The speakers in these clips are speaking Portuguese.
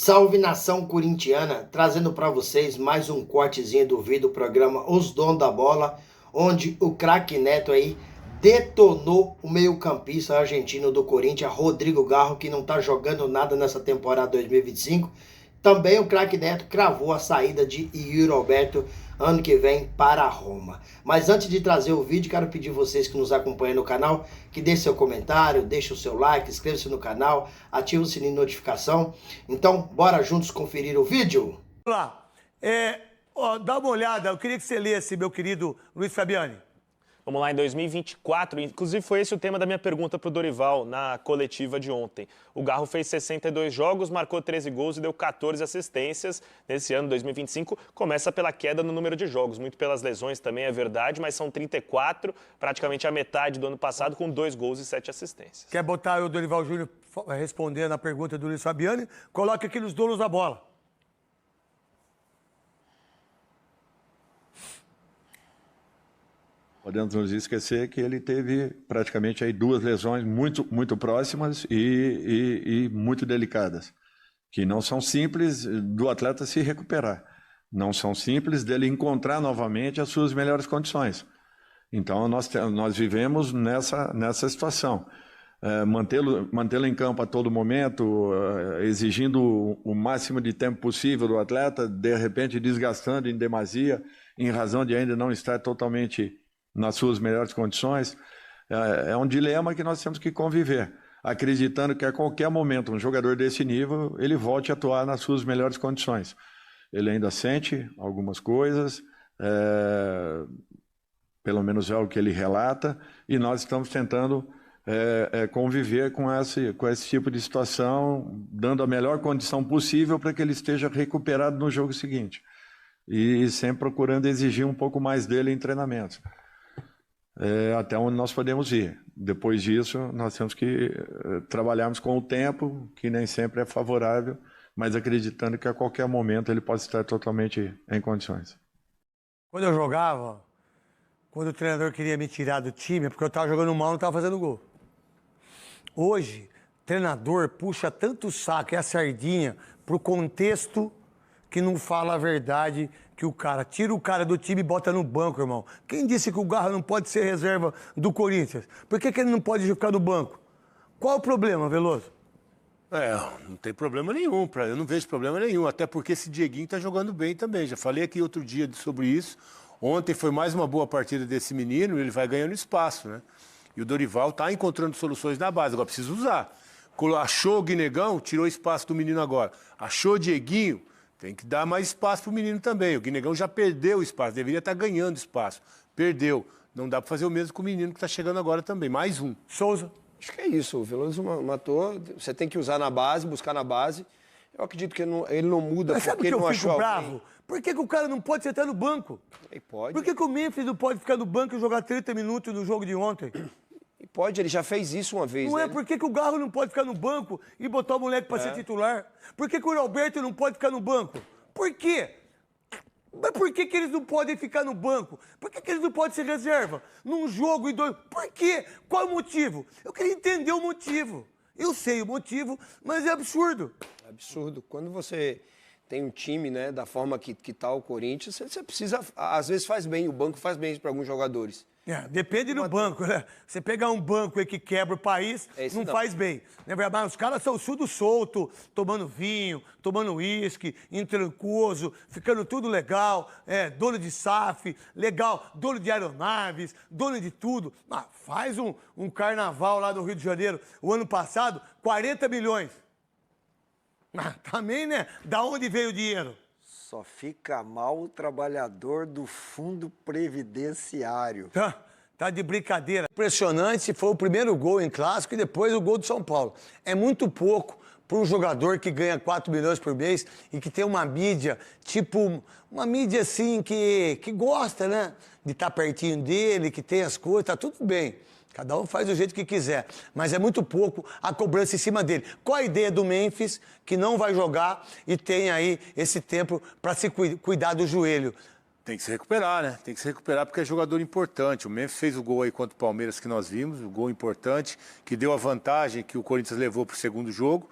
Salve nação corintiana, trazendo para vocês mais um cortezinho do vídeo do programa Os Donos da Bola, onde o craque Neto aí detonou o meio-campista argentino do Corinthians, Rodrigo Garro, que não tá jogando nada nessa temporada 2025. Também o craque Neto cravou a saída de Yuri Alberto ano que vem para a Roma. Mas antes de trazer o vídeo, quero pedir vocês que nos acompanham no canal, que deixem seu comentário, deixem o seu like, inscreva-se no canal, ative o sininho de notificação. Então, bora juntos conferir o vídeo? Vamos lá. Dá uma olhada, eu queria que você lesse, meu querido Luiz Fabiani. Vamos lá, em 2024, inclusive foi esse o tema da minha pergunta para o Dorival na coletiva de ontem. O Garro fez 62 jogos, marcou 13 gols e deu 14 assistências. Nesse ano, 2025, começa pela queda no número de jogos, muito pelas lesões também, é verdade, mas são 34, praticamente a metade do ano passado, com 2 gols e 7 assistências. Quer botar o Dorival Júnior respondendo a pergunta do Luiz Fabiani? Coloque aqui nos donos da bola. Podemos nos esquecer que ele teve praticamente aí 2 lesões muito próximas e muito delicadas, que não são simples do atleta se recuperar, não são simples dele encontrar novamente as suas melhores condições. Então nós vivemos nessa situação. Mantê-lo em campo a todo momento, exigindo o máximo de tempo possível do atleta, de repente desgastando em demasia, em razão de ainda não estar totalmente nas suas melhores condições, é um dilema que nós temos que conviver, acreditando que a qualquer momento um jogador desse nível, ele volte a atuar nas suas melhores condições. Ele ainda sente algumas coisas, pelo menos é o que ele relata, e nós estamos tentando conviver com esse tipo de situação, dando a melhor condição possível para que ele esteja recuperado no jogo seguinte. E sempre procurando exigir um pouco mais dele em treinamentos. Até onde nós podemos ir. Depois disso, nós temos que trabalharmos com o tempo, que nem sempre é favorável, mas acreditando que a qualquer momento ele pode estar totalmente em condições. Quando eu jogava, quando o treinador queria me tirar do time, é porque eu estava jogando mal e não estava fazendo gol. Hoje, o treinador puxa tanto o saco e a sardinha para o contexto que não fala a verdade, que o cara tira o cara do time e bota no banco, irmão. Quem disse que o Garro não pode ser reserva do Corinthians? Por que ele não pode ficar no banco? Qual o problema, Veloso? Não tem problema nenhum, eu não vejo problema nenhum, até porque esse Dieguinho tá jogando bem também. Já falei aqui outro dia sobre isso. Ontem foi mais uma boa partida desse menino, ele vai ganhando espaço, né? E o Dorival tá encontrando soluções na base, agora precisa usar. Achou o Guinegão, tirou espaço do menino agora. Achou o Dieguinho, tem que dar mais espaço para o menino também. O Guinegão já perdeu espaço, deveria estar ganhando espaço. Perdeu. Não dá para fazer o mesmo com o menino que está chegando agora também. Mais um. Souza. Acho que é isso. O Veloso matou. Você tem que usar na base, buscar na base. Eu acredito que ele não muda. Mas sabe porque que ele não eu fico achou bravo? alguém. Por que o cara não pode sentar no banco? Ele pode. Por que o Memphis não pode ficar no banco e jogar 30 minutos no jogo de ontem? E pode, ele já fez isso uma vez. Não né? é por que o Garro não pode ficar no banco e botar o moleque para ser titular? Por que o Alberto não pode ficar no banco? Por quê? Mas por que eles não podem ficar no banco? Por que eles não podem ser reserva? Num jogo e 2... Por quê? Qual o motivo? Eu queria entender o motivo. Eu sei o motivo, mas é absurdo. É absurdo. Quando você tem um time, né, da forma que tá o Corinthians, você precisa... Às vezes faz bem, o banco faz bem para alguns jogadores. Depende do banco, né? Você pegar um banco aí que quebra o país, não faz bem. Não é verdade? Os caras são tudo solto, tomando vinho, tomando uísque, intrancoso, ficando tudo legal, dono de SAF, legal, dono de aeronaves, dono de tudo. Faz um carnaval lá no Rio de Janeiro, o ano passado, 40 milhões. Também, né? Da onde veio o dinheiro? Só fica mal o trabalhador do fundo previdenciário. Tá de brincadeira. Impressionante, foi o primeiro gol em clássico e depois o gol do São Paulo. É muito pouco para um jogador que ganha 4 milhões por mês e que tem uma mídia, tipo, uma mídia assim que gosta, né? De estar pertinho dele, que tem as coisas, tá tudo bem. Cada um faz do jeito que quiser, mas é muito pouco a cobrança em cima dele. Qual a ideia do Memphis, que não vai jogar e tem aí esse tempo para se cuidar do joelho? Tem que se recuperar, né? Tem que se recuperar porque é jogador importante. O Memphis fez o gol aí contra o Palmeiras que nós vimos, o gol importante, que deu a vantagem que o Corinthians levou para o segundo jogo.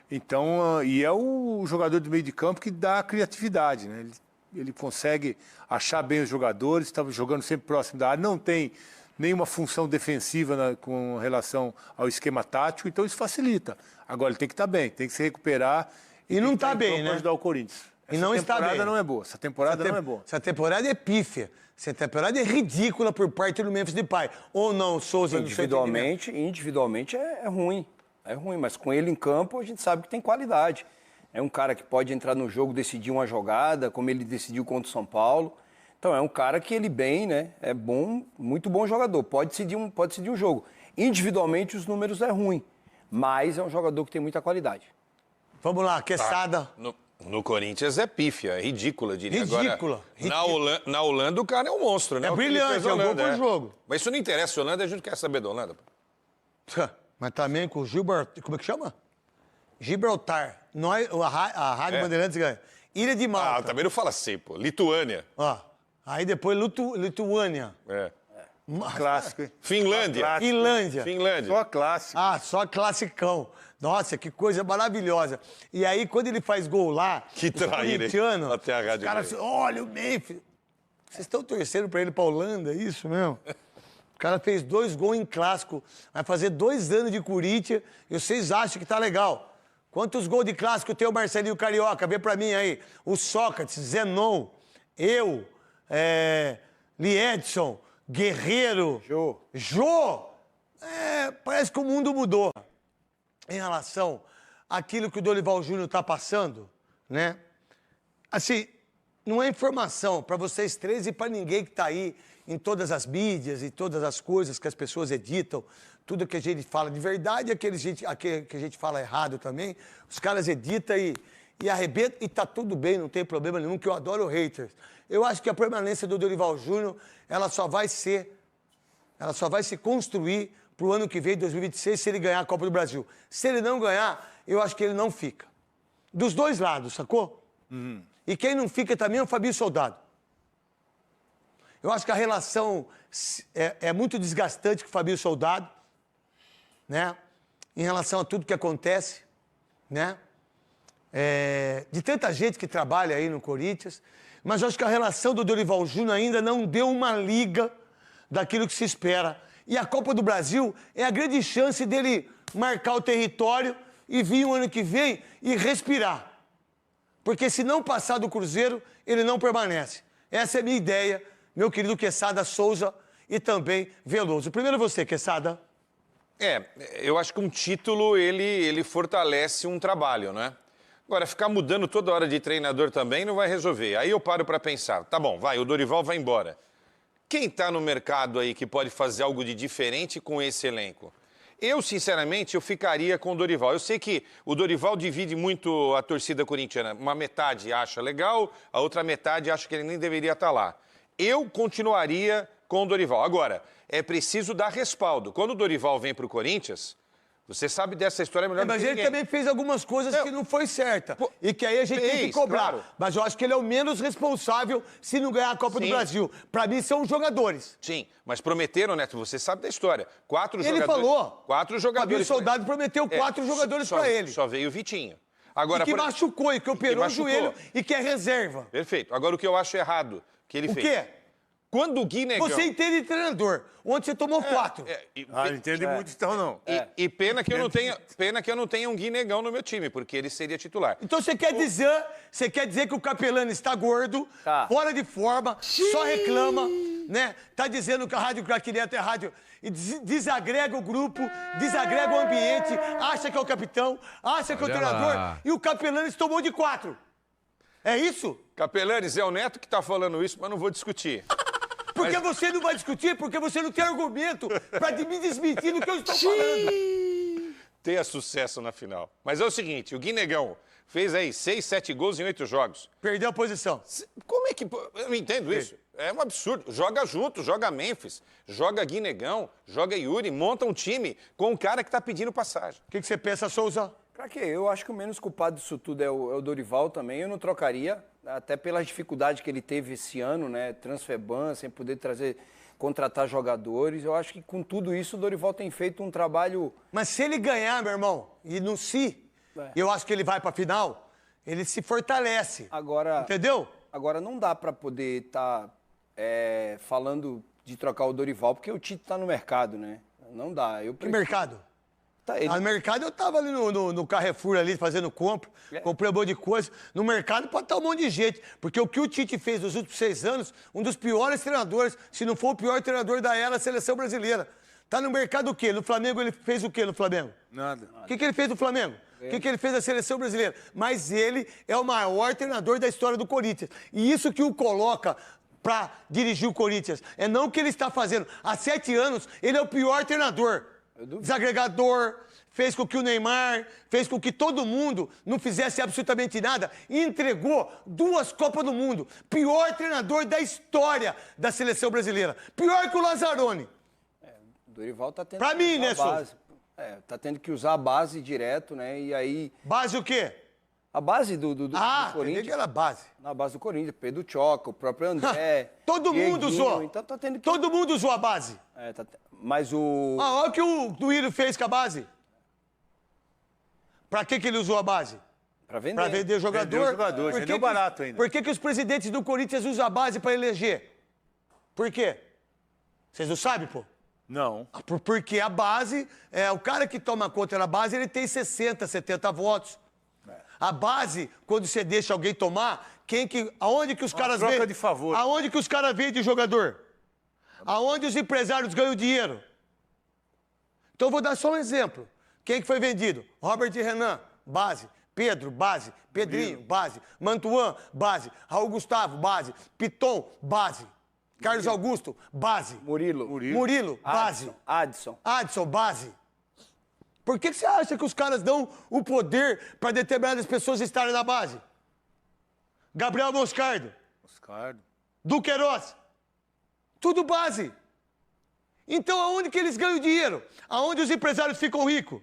Então, e é o o jogador do meio de campo que dá criatividade, né? Ele consegue achar bem os jogadores, estava jogando sempre próximo da área, não tem nenhuma função defensiva com relação ao esquema tático, então isso facilita. Agora ele tem que estar bem, tem que se recuperar. E não está bem, né? Para ajudar o Corinthians. E não está bem. Essa temporada não é boa. Essa temporada não é boa. Essa temporada é pífia. Essa temporada é ridícula por parte do Memphis Depay. Ou não, Souza? Individualmente é ruim. É ruim, mas com ele em campo a gente sabe que tem qualidade. É um cara que pode entrar no jogo, decidir uma jogada, como ele decidiu contra o São Paulo. Então é um cara que ele bem, né? É bom, muito bom jogador. Pode decidir um jogo. Individualmente os números é ruim, mas é um jogador que tem muita qualidade. Vamos lá, Quesada. No Corinthians é pífia, é ridícula, eu diria. Ridícula. Agora, na Holanda o cara é um monstro, né? É brilhante, é um gol por jogo. Mas isso não interessa, a Holanda, a gente quer saber da Holanda. Mas também com o Gilberto, como é que chama? Gibraltar. Nós, a Rádio Bandeirantes ganha. Ilha de Malta. Também não fala assim, pô. Lituânia. Ó, aí depois Lituânia. Clássico, hein? Finlândia. Finlândia. Só clássico. Só classicão. Nossa, que coisa maravilhosa. E aí, quando ele faz gol lá, que traíra, até a rádio. Os caras, olha o Memphis. Vocês estão torcendo pra ele pra Holanda, é isso mesmo? O cara fez 2 gols em clássico, vai fazer 2 anos de Corinthians e vocês acham que tá legal. Quantos gols de clássico tem o Marcelinho Carioca? Vê pra mim aí. O Sócrates, Zenon, eu, Liedson, Guerreiro. Jô. Parece que o mundo mudou. Em relação àquilo que o Dorival Júnior está passando, né? Assim, não é informação para vocês três e para ninguém que está aí em todas as mídias e todas as coisas que as pessoas editam, tudo que a gente fala de verdade, aquele que a gente fala errado também, os caras editam e arrebentam e tá tudo bem, não tem problema nenhum, que eu adoro haters. Eu acho que a permanência do Dorival Júnior, ela só vai se construir para o ano que vem, 2026, se ele ganhar a Copa do Brasil. Se ele não ganhar, eu acho que ele não fica. Dos dois lados, sacou? E quem não fica também é o Fabinho Soldado. Eu acho que a relação é muito desgastante com o Fabinho Soldado, né? Em relação a tudo que acontece, né? De tanta gente que trabalha aí no Corinthians. Mas eu acho que a relação do Dorival Júnior ainda não deu uma liga daquilo que se espera. E a Copa do Brasil é a grande chance dele marcar o território e vir o ano que vem e respirar. Porque se não passar do Cruzeiro, ele não permanece. Essa é a minha ideia, meu querido Quesada Souza e também Veloso. Primeiro você, Quesada. Eu acho que um título, ele fortalece um trabalho, né? Agora, ficar mudando toda hora de treinador também não vai resolver. Aí eu paro para pensar, tá bom, o Dorival vai embora. Quem está no mercado aí que pode fazer algo de diferente com esse elenco? Eu, sinceramente, eu ficaria com o Dorival. Eu sei que o Dorival divide muito a torcida corintiana. Uma metade acha legal, a outra metade acha que ele nem deveria estar lá. Eu continuaria com o Dorival. Agora, é preciso dar respaldo. Quando o Dorival vem para o Corinthians, você sabe dessa história melhor do que ninguém. Mas ele também fez algumas coisas que não foi certa. E que aí a gente tem que cobrar. Claro. Mas eu acho que ele é o menos responsável se não ganhar a Copa do Brasil. Para mim, são os jogadores. Sim, mas prometeram, Neto, você sabe da história. 4 jogadores. Ele falou. 4 jogadores. Fabinho Soldado prometeu 4 jogadores para ele. Só veio o Vitinho. Agora, e que machucou, e que operou o joelho e que é reserva. Perfeito. Agora, o que eu acho errado que ele fez. O quê? Quando o Gui Negão... Você entende de treinador. Ontem você tomou 4. Não entende muito então, não. E pena que eu não tenha um Gui Negão no meu time, porque ele seria titular. Então você quer dizer que o Capelano está gordo, fora de forma, só reclama, né? Tá dizendo que a Rádio Craque Neto é rádio... E desagrega o grupo, desagrega o ambiente, acha que é o capitão, acha que é o treinador, e o Capelanes tomou de 4. É isso? Capelanes, é o Neto que tá falando isso, mas não vou discutir. Porque você não vai discutir, porque você não tem argumento pra me desmentir no que eu estou falando. Tenha sucesso na final. Mas é o seguinte, o Gui Negão fez aí 6, 7 gols em 8 jogos. Perdeu a posição. Como é que... Eu não entendo isso. É um absurdo. Joga junto, joga Memphis, joga Gui Negão, joga Yuri, monta um time com um cara que tá pedindo passagem. O que você pensa, Souza? Pra quê? Eu acho que o menos culpado disso tudo é o Dorival também. Eu não trocaria, até pelas dificuldades que ele teve esse ano, né? Transferban, sem poder contratar jogadores. Eu acho que com tudo isso o Dorival tem feito um trabalho... Mas se ele ganhar, meu irmão, e no eu acho que ele vai pra final, Ele se fortalece. Agora, Entendeu? Agora não dá para poder estar falando de trocar o Dorival, porque o Tite está no mercado, né? Não dá. Que mercado? Tá, ele... No mercado eu tava ali no Carrefour ali fazendo compra, comprei um monte de coisa. No mercado pode estar um monte de gente, porque o que o Tite fez nos últimos 6 anos, um dos piores treinadores, se não for o pior treinador da era, seleção brasileira. Tá no mercado o quê? No Flamengo ele fez o quê no Flamengo? Nada. O que ele fez no Flamengo? O que ele fez na seleção brasileira? Mas ele é o maior treinador da história do Corinthians. E isso que o coloca para dirigir o Corinthians. É não o que ele está fazendo. Há 7 anos, ele é o pior treinador. Desagregador, fez com que o Neymar, fez com que todo mundo não fizesse absolutamente nada e entregou 2 Copas do Mundo. Pior treinador da história da seleção brasileira. Pior que o Lazzaroni. O Dorival tá tendo pra que mim, usar né, a base. Tá tendo que usar a base direto, né? E aí... Base o quê? A base do Corinthians. Que era base. Na base do Corinthians, Pedro Choca, o próprio André. Todo mundo usou. Então tá tendo que... Todo mundo usou a base. Mas o... Olha o que o Duílio fez com a base. Pra que ele usou a base? Pra vender. Pra vender jogador. Vendeu jogador, vendeu barato ainda. Por que os presidentes do Corinthians usam a base pra eleger? Por quê? Vocês não sabem, pô? Não. Porque a base, o cara que toma conta da base, ele tem 60, 70 votos. A base, quando você deixa alguém tomar, aonde que os caras troca vendem? de favor. Aonde que os caras vendem jogador? Aonde os empresários ganham dinheiro? Então, eu vou dar só um exemplo. Quem que foi vendido? Robert e Renan, base. Pedro, base. Pedrinho, base. Mantuan, base. Raul Gustavo, base. Piton, base. Carlos Augusto, base. Murilo, base. Adson, base. Por que você acha que os caras dão o poder para determinadas pessoas estarem na base? Gabriel Moscardo. Duqueiroz. Tudo base. Então, aonde que eles ganham dinheiro? Aonde os empresários ficam ricos?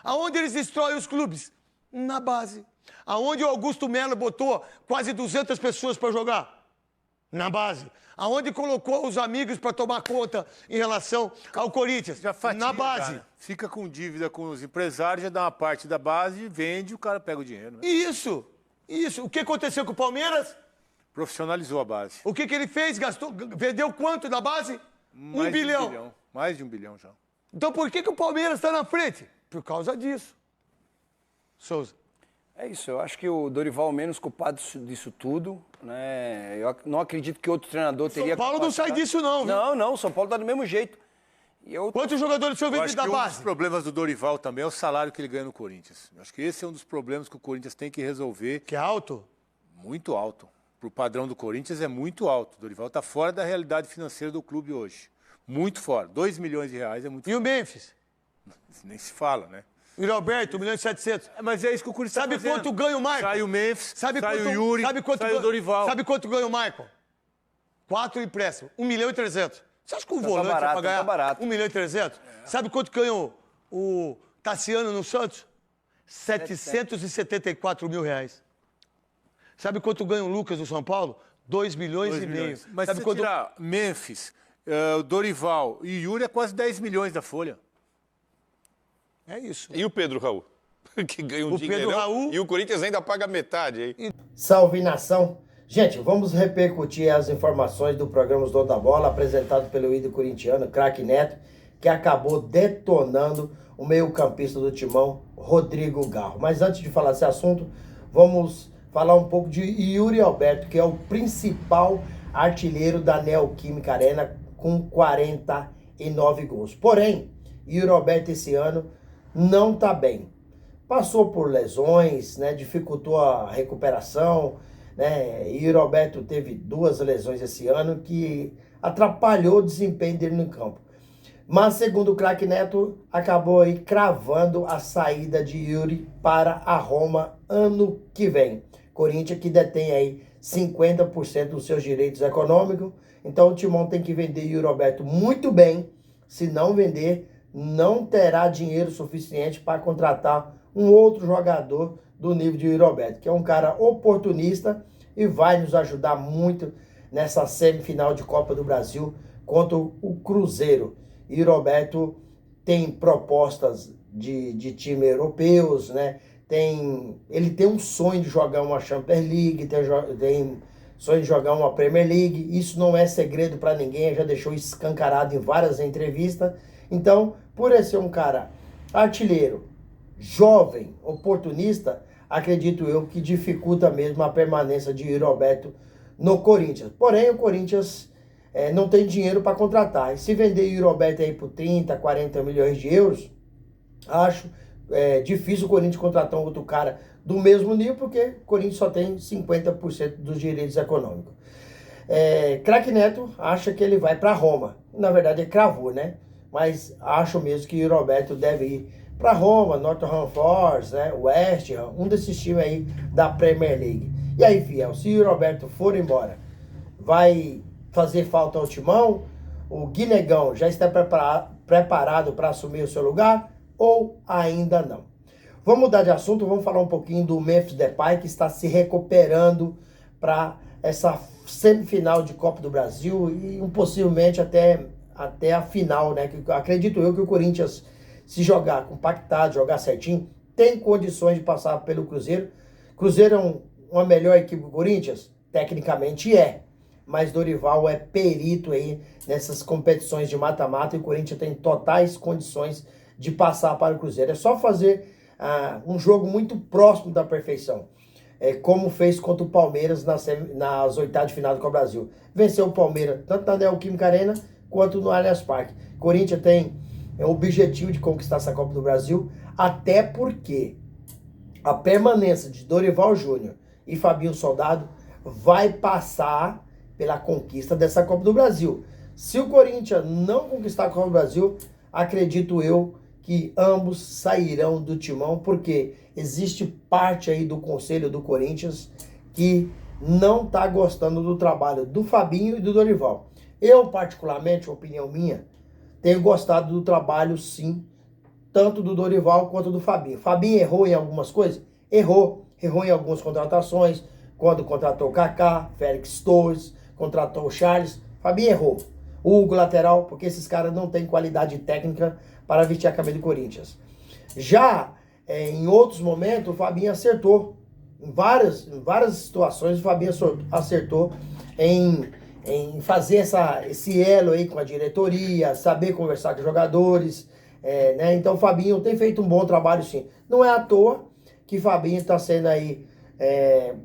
Aonde eles destroem os clubes? Na base. Aonde o Augusto Melo botou quase 200 pessoas para jogar? Na base. Aonde colocou os amigos para tomar conta em relação ao Corinthians? Já fatia, na base. Cara. Fica com dívida com os empresários, já dá uma parte da base, vende, o cara pega o dinheiro. Né? Isso. O que aconteceu com o Palmeiras? Profissionalizou a base. O que ele fez? Vendeu quanto da base? Mais 1 bilhão. Mais de 1 bilhão já. Então por que o Palmeiras está na frente? Por causa disso. Souza. É isso, eu acho que o Dorival é o menos culpado disso tudo, né? Eu não acredito que outro treinador teria... São Paulo não sai disso não, viu? Não, São Paulo tá do mesmo jeito. Quantos jogadores são vendidos da base? Um dos problemas do Dorival também é o salário que ele ganha no Corinthians. Eu acho que esse é um dos problemas que o Corinthians tem que resolver. Que é alto? Muito alto. Pro padrão do Corinthians é muito alto. O Dorival tá fora da realidade financeira do clube hoje. Muito fora. 2 milhões de reais é muito fora. E o Memphis? Nem se fala, né? E o Roberto, 1 milhão e 700. Mas é isso que o Corinthians sabe tá quanto ganha o Michael? Sai o Memphis, sai o Yuri, sai o Dorival. Sabe quanto ganha o Michael? 4 empréstimos, 1 milhão e 300. Você acha que o volante vai ganhar 1 milhão e 300? Sabe quanto ganhou o Tassiano no Santos? 774 mil reais. Sabe quanto ganha o Lucas no São Paulo? 2 milhões e meio. Mas sabe se você tirar Memphis, Dorival e Yuri é quase 10 milhões da folha. É isso. E o Pedro Raul? Que ganha um dinheirão. Pedro Raul... E o Corinthians ainda paga metade aí. Salve, nação! Gente, vamos repercutir as informações do programa Os Donos da Bola, apresentado pelo ídolo corintiano, craque Neto, que acabou detonando o meio-campista do Timão, Rodrigo Garro. Mas antes de falar desse assunto, vamos falar um pouco de Yuri Alberto, que é o principal artilheiro da Neoquímica Arena, com 49 gols. Porém, Yuri Alberto esse ano não está bem. Passou por lesões, né, dificultou a recuperação, né? Yuri Alberto teve 2 lesões esse ano que atrapalhou o desempenho dele no campo. Mas, segundo o craque Neto, acabou aí cravando a saída de Yuri para a Roma ano que vem. Corinthians que detém aí 50% dos seus direitos econômicos. Então o Timão tem que vender Yuri Alberto muito bem. Se não vender, não terá dinheiro suficiente para contratar um outro jogador do nível de Yuri Alberto, que é um cara oportunista e vai nos ajudar muito nessa semifinal de Copa do Brasil contra o Cruzeiro. Yuri Alberto tem propostas de time europeus, né? ele tem um sonho de jogar uma Champions League, tem sonho de jogar uma Premier League. Isso não é segredo para ninguém, já deixou escancarado em várias entrevistas. Então, por ele ser um cara artilheiro, jovem, oportunista, acredito eu que dificulta mesmo a permanência de Yuri Alberto no Corinthians. Porém, o Corinthians não tem dinheiro para contratar. E se vender Yuri Alberto aí por 30, 40 milhões de euros, acho difícil o Corinthians contratar um outro cara do mesmo nível, porque o Corinthians só tem 50% dos direitos econômicos. Craque Neto acha que ele vai para Roma. Na verdade, ele cravou, né? Mas acho mesmo que o Yuri Alberto deve ir para Roma, Nottingham Forest, né? West Ham, um desses times aí da Premier League. E aí, fiel, se o Yuri Alberto for embora, vai fazer falta ao Timão? O Guinegão já está preparado para assumir o seu lugar ou ainda não? Vamos mudar de assunto, vamos falar um pouquinho do Memphis Depay, que está se recuperando para essa semifinal de Copa do Brasil e possivelmente até a final, né? Que acredito eu que o Corinthians, se jogar compactado, jogar certinho, tem condições de passar pelo Cruzeiro. Cruzeiro é uma melhor equipe do Corinthians? Tecnicamente mas Dorival é perito aí nessas competições de mata-mata e o Corinthians tem totais condições de passar para o Cruzeiro. É só fazer um jogo muito próximo da perfeição, como fez contra o Palmeiras nas oitavas de final do Copa do Brasil. Venceu o Palmeiras tanto na Neoquímica Arena quanto no Allianz Parque. O Corinthians tem o objetivo de conquistar essa Copa do Brasil, até porque a permanência de Dorival Júnior e Fabinho Soldado vai passar pela conquista dessa Copa do Brasil. Se o Corinthians não conquistar a Copa do Brasil, acredito eu que ambos sairão do timão, porque existe parte aí do conselho do Corinthians que não está gostando do trabalho do Fabinho e do Dorival. Eu, particularmente, opinião minha, tenho gostado do trabalho, sim, tanto do Dorival quanto do Fabinho. Fabinho errou em algumas coisas? Errou em algumas contratações, quando contratou o Kaká, Félix Torres, contratou o Charles. Fabinho errou. O Hugo, lateral, porque esses caras não têm qualidade técnica para vestir a camisa do Corinthians. Já em outros momentos, o Fabinho acertou. Em várias situações, o Fabinho acertou em fazer esse elo aí com a diretoria, saber conversar com os jogadores. Né? Então, o Fabinho tem feito um bom trabalho, sim. Não é à toa que o Fabinho está sendo aí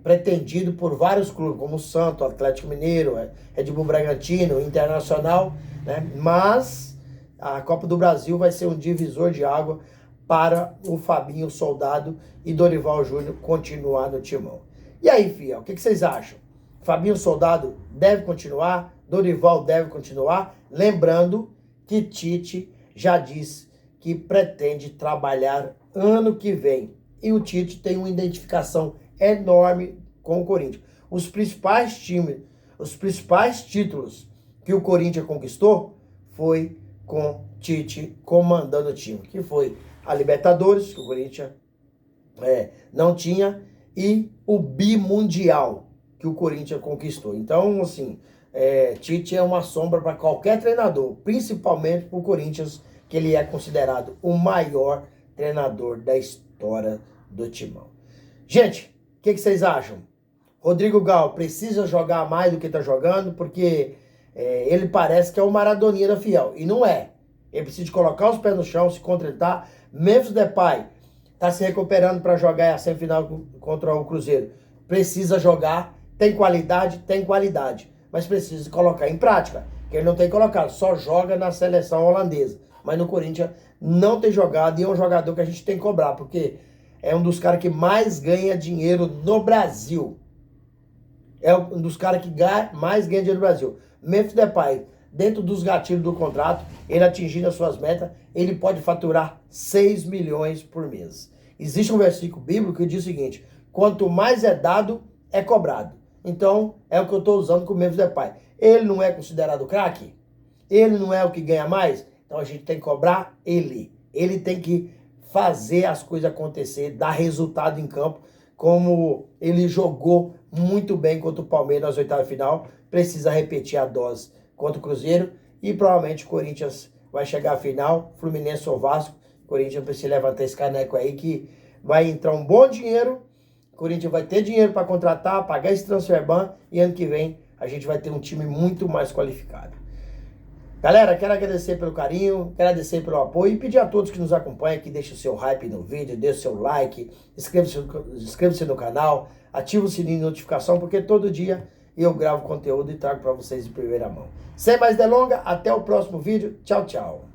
pretendido por vários clubes, como o Santos, Atlético Mineiro, Red Bull Bragantino, Internacional, né? Mas a Copa do Brasil vai ser um divisor de água para o Fabinho Soldado e Dorival Júnior continuar no timão. E aí, fiel, o que vocês acham? Fabinho Soldado deve continuar? Dorival deve continuar? Lembrando que Tite já disse que pretende trabalhar ano que vem. E o Tite tem uma identificação enorme com o Corinthians. Os principais títulos que o Corinthians conquistou foi com Tite comandando o time, que foi a Libertadores, que o Corinthians não tinha, e o Bimundial, que o Corinthians conquistou. Então, assim, Tite é uma sombra para qualquer treinador, principalmente para o Corinthians, que ele é considerado o maior treinador da história do timão. Gente, o que vocês acham? Rodrigo Gal precisa jogar mais do que está jogando, porque ele parece que é o Maradoninha da Fiel, e não é. Ele precisa de colocar os pés no chão, se contentar. Memphis Depay está se recuperando para jogar a semifinal contra o Cruzeiro. Precisa jogar, tem qualidade, mas precisa colocar em prática, que ele não tem colocado, só joga na seleção holandesa. Mas no Corinthians não tem jogado, e é um jogador que a gente tem que cobrar, porque é um dos caras que mais ganha dinheiro no Brasil. É um dos caras que mais ganha dinheiro no Brasil. Memphis Depay, dentro dos gatilhos do contrato, ele atingindo as suas metas, ele pode faturar 6 milhões por mês. Existe um versículo bíblico que diz o seguinte: quanto mais é dado, é cobrado. Então, é o que eu estou usando com o Memphis Depay. Ele não é considerado craque? Ele não é o que ganha mais? Então, a gente tem que cobrar ele. Ele tem que fazer as coisas acontecer, dar resultado em campo, como ele jogou muito bem contra o Palmeiras nas oitavas de final. Precisa repetir a dose contra o Cruzeiro e provavelmente o Corinthians vai chegar à final, Fluminense ou Vasco. O Corinthians precisa levantar esse caneco aí, que vai entrar um bom dinheiro, o Corinthians vai ter dinheiro para contratar, pagar esse transfer ban, e ano que vem a gente vai ter um time muito mais qualificado. Galera, quero agradecer pelo carinho, quero agradecer pelo apoio e pedir a todos que nos acompanham que deixem o seu hype no vídeo, deixe o seu like, inscreva-se no canal, ative o sininho de notificação, porque todo dia eu gravo conteúdo e trago para vocês de primeira mão. Sem mais delongas, até o próximo vídeo. Tchau, tchau.